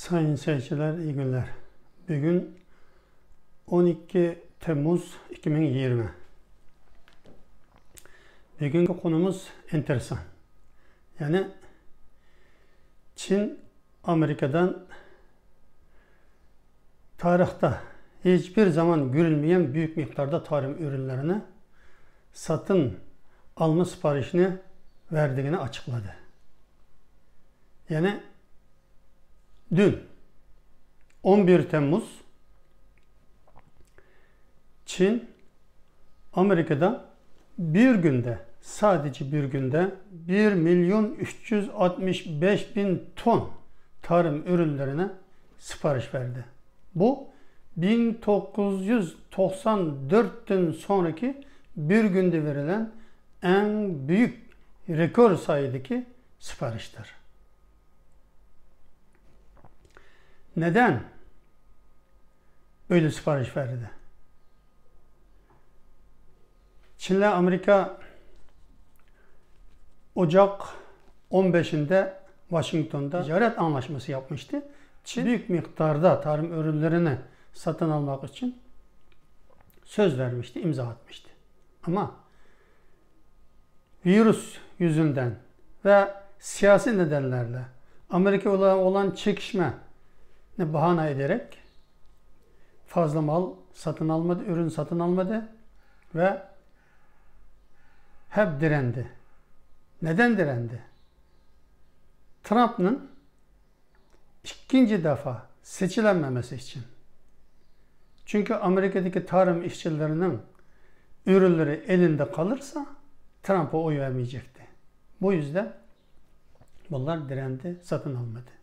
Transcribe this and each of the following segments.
Sayın seyirciler, iyi günler. Bugün 12 Temmuz 2020. Bugünkü konumuz enteresan. Yani Çin, Amerika'dan tarihte hiçbir zaman görülmeyen büyük miktarda tarım ürünlerini satın alma siparişini verdiğini açıkladı. Yani dün 11 Temmuz Çin Amerika'da bir günde, sadece bir günde 1.365.000 ton tarım ürünlerine sipariş verdi. Bu 1994'ten sonraki bir günde verilen en büyük rekor sayıdaki sipariştir. Neden böyle sipariş verdi? Çin'le Amerika Ocak 15'inde Washington'da ticaret anlaşması yapmıştı. Çin büyük miktarda tarım ürünlerini satın almak için söz vermişti, imza atmıştı. Ama virüs yüzünden ve siyasi nedenlerle Amerika olan çekişme bahane ederek fazla mal satın almadı, ürün satın almadı ve hep direndi. Neden direndi? Trump'ın ikinci defa seçilememesi için. Çünkü Amerika'daki tarım işçilerinin ürünleri elinde kalırsa Trump'a oy vermeyecekti. Bu yüzden bunlar direndi, satın almadı.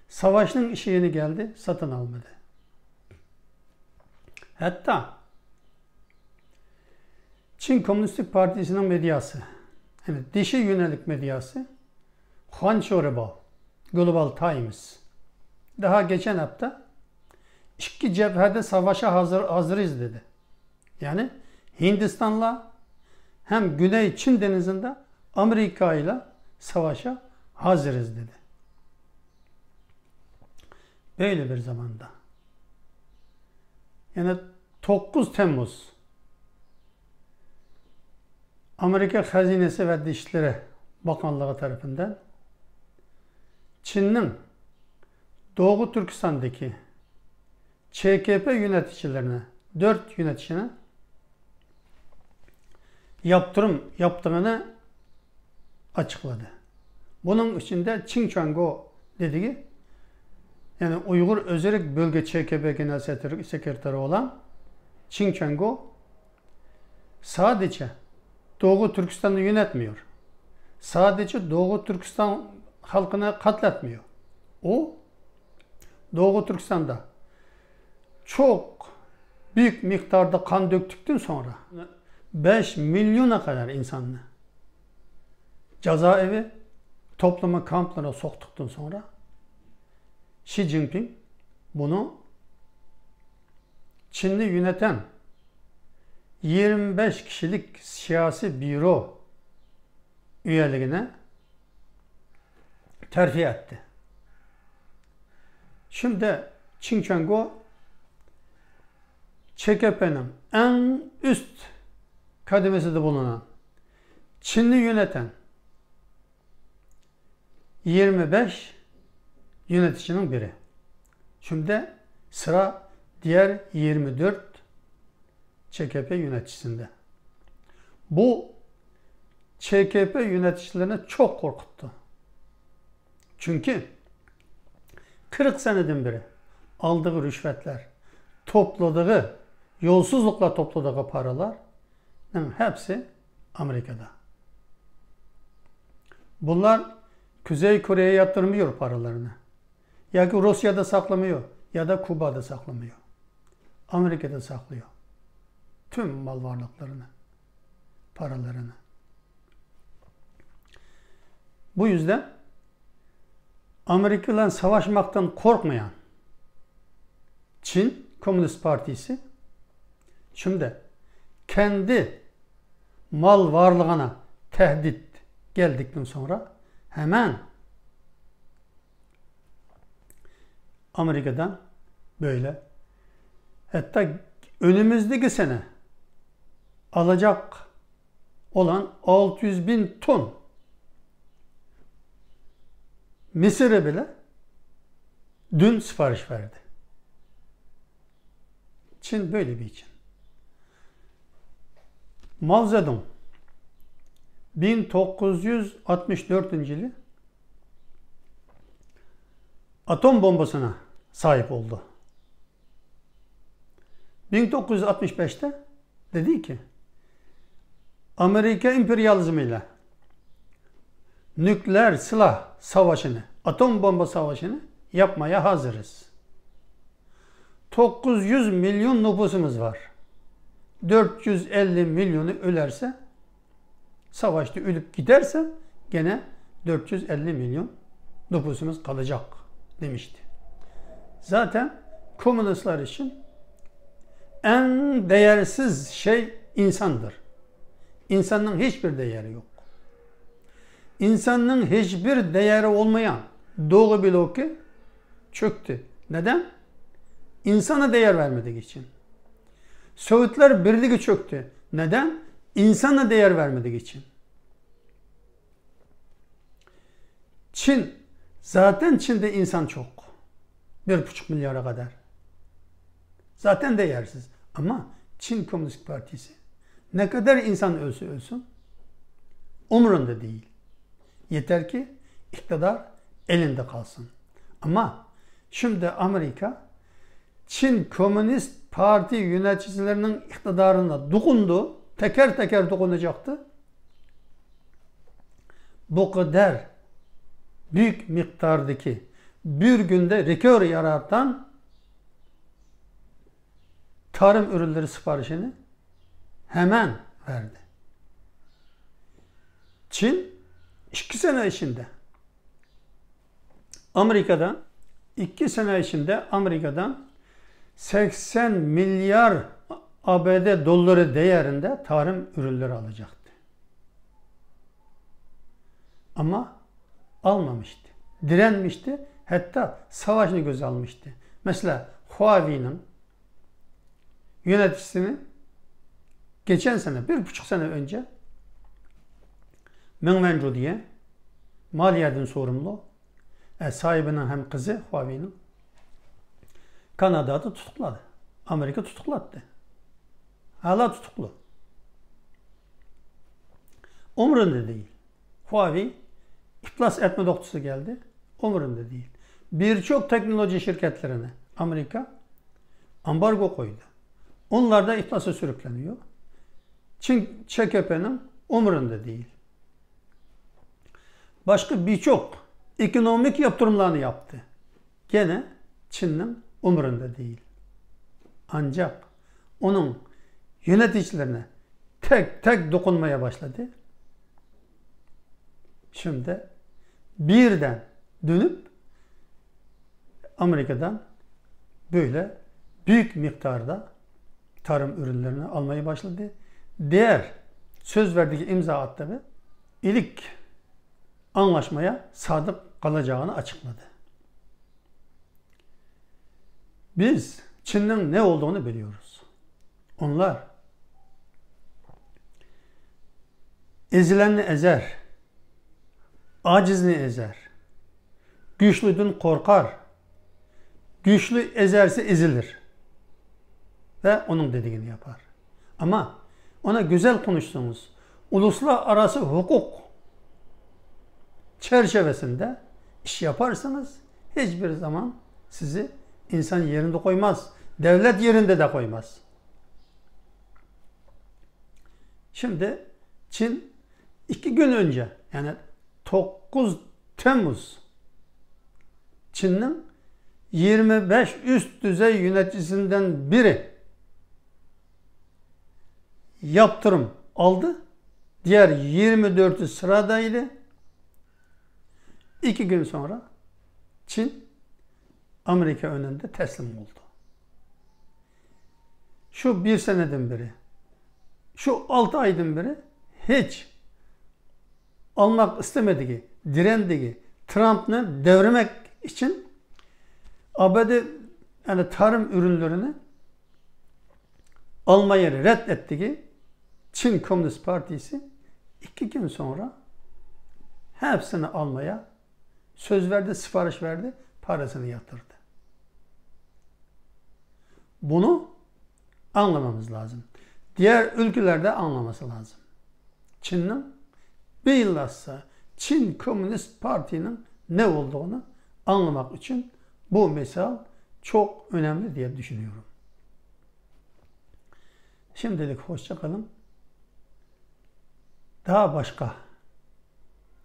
Savaşın işi yeni geldi, satın almadı. Hatta Çin Komünist Partisi'nin medyası, yani dişi yönelik medyası, Huanqiu Ribao, Global Times, daha geçen hafta iki cephede savaşa hazırız dedi. Yani Hindistan'la hem Güney Çin denizinde Amerika ile savaşa hazırız dedi. Böyle bir zamanda. Yani 9 Temmuz Amerika Hazinesi ve Dışişleri Bakanlığı tarafından Çin'in Doğu Türkistan'daki ÇKP yöneticilerine, 4 yöneticisine yaptırım yaptığını açıkladı. Bunun içinde Çinçango dediği, yani Uygur Özerk Bölge ÇKP Genel Sekreteri olan Çinçango sadece Doğu Türkistan'ı yönetmiyor. Sadece Doğu Türkistan halkını katletmiyor. O Doğu Türkistan'da çok büyük miktarda kan döktükten sonra 5 milyona kadar insanını cezaevi, toplama kamplarına soktuktan sonra Xi Jinping bunu Çin'i yöneten 25 kişilik siyasi büro üyeliğine terfi etti. Şimdi Çinçango ÇKP'nin en üst kademesinde bulunan Çin'i yöneten 25 yöneticinin biri. Şimdi sıra diğer 24 ÇKP yöneticisinde. Bu ÇKP yöneticilerini çok korkuttu. Çünkü 40 seneden beri aldığı rüşvetler, topladığı, yolsuzlukla topladığı paralar hepsi Amerika'da. Bunlar Kuzey Kore'ye yatırmıyor paralarını. Ya ki Rusya'da saklamıyor ya da Kuba'da saklamıyor. Amerika'da saklıyor. Tüm mal varlıklarını, paralarını. Bu yüzden Amerika'yla savaşmaktan korkmayan Çin Komünist Partisi şimdi kendi mal varlığına tehdit geldikten sonra hemen Amerika'dan böyle. Hatta önümüzdeki sene alacak olan 600 bin ton Mısır'a bile dün sipariş verdi. Çin böyle bir Çin. Mao Zedong 1964 yılı atom bombasına sahip oldu. 1965'te dedi ki Amerika emperyalizmiyle nükleer silah savaşını, atom bomba savaşını yapmaya hazırız. 900 milyon nüfusumuz var. 450 milyonu ölerse, savaşta ölüp giderse gene 450 milyon nüfusumuz kalacak demişti. Zaten komünistler için en değersiz şey insandır. İnsanın hiçbir değeri yok. İnsanın hiçbir değeri olmayan Doğu bloku çöktü. Neden? İnsana değer vermedik için. Sovyetler Birliği çöktü. Neden? İnsana değer vermedik için. Çin, zaten Çin'de insan çok. 1,5 milyara kadar. Zaten değersiz. Ama Çin Komünist Partisi ne kadar insan ölse ölsün umurunda değil. Yeter ki iktidar elinde kalsın. Ama şimdi Amerika Çin Komünist Parti yöneticilerinin iktidarına dokundu. Teker teker dokunacaktı. Bu kadar büyük miktardaki bir günde rekor yaratan tarım ürünleri siparişini hemen verdi. Çin 2 sene içinde Amerika'dan 80 milyar ABD doları değerinde tarım ürünleri alacaktı. Ama almamıştı. Direnmişti. Hatta savaşını göze almıştı. Mesela Huawei'nin yöneticisini geçen sene, 1,5 sene önce Meng Wanzhou diye maliyeden sorumlu sahibinin hem kızı Huawei'nin Kanada'da tutukladı. Amerika tutuklattı. Hala tutuklu. Umurunda değil. Huawei iflas etme noktası geldi. Umurunda değil. Birçok teknoloji şirketlerine Amerika ambargo koydu. Onlar da iflasa sürükleniyor. Çin ÇKP'nin umurunda değil. Başka birçok ekonomik yaptırımlarını yaptı. Gene Çin'in umurunda değil. Ancak onun yöneticilerine tek tek dokunmaya başladı. Şimdi birden dönüp Amerika'dan böyle büyük miktarda tarım ürünlerini almaya başladı. Diğer söz verdiği imza attı ve ilk anlaşmaya sadık kalacağını açıkladı. Biz Çin'in ne olduğunu biliyoruz. Onlar ezilenini ezer, acizini ezer, güçlüden korkar, güçlü ezerse ezilir ve onun dediğini yapar. Ama ona güzel konuştuğunuz uluslararası hukuk çerçevesinde iş yaparsanız hiçbir zaman sizi insan yerinde koymaz. Devlet yerinde de koymaz. Şimdi Çin 2 gün önce yani 9 Temmuz Çin'in 25 üst düzey yöneticisinden biri yaptırım aldı. Diğer 24'ü sıradaydı. 2 gün sonra Çin Amerika önünde teslim oldu. Şu 1 seneden beri, şu 6 aydan beri hiç almak istemediği, direndiği Trump'ı devirmek için ABD yani tarım ürünlerini almayı reddetti ki Çin Komünist Partisi 2 gün sonra hepsini almaya söz verdi, sipariş verdi, parasını yatırdı. Bunu anlamamız lazım. Diğer ülkelerde anlaması lazım. Çin'in bilhassa Çin Komünist Parti'nin ne olduğunu anlamak için bu misal çok önemli diye düşünüyorum. Şimdilik hoşça kalın. Daha başka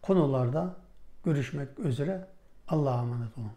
konularda görüşmek üzere. Allah'a emanet olun.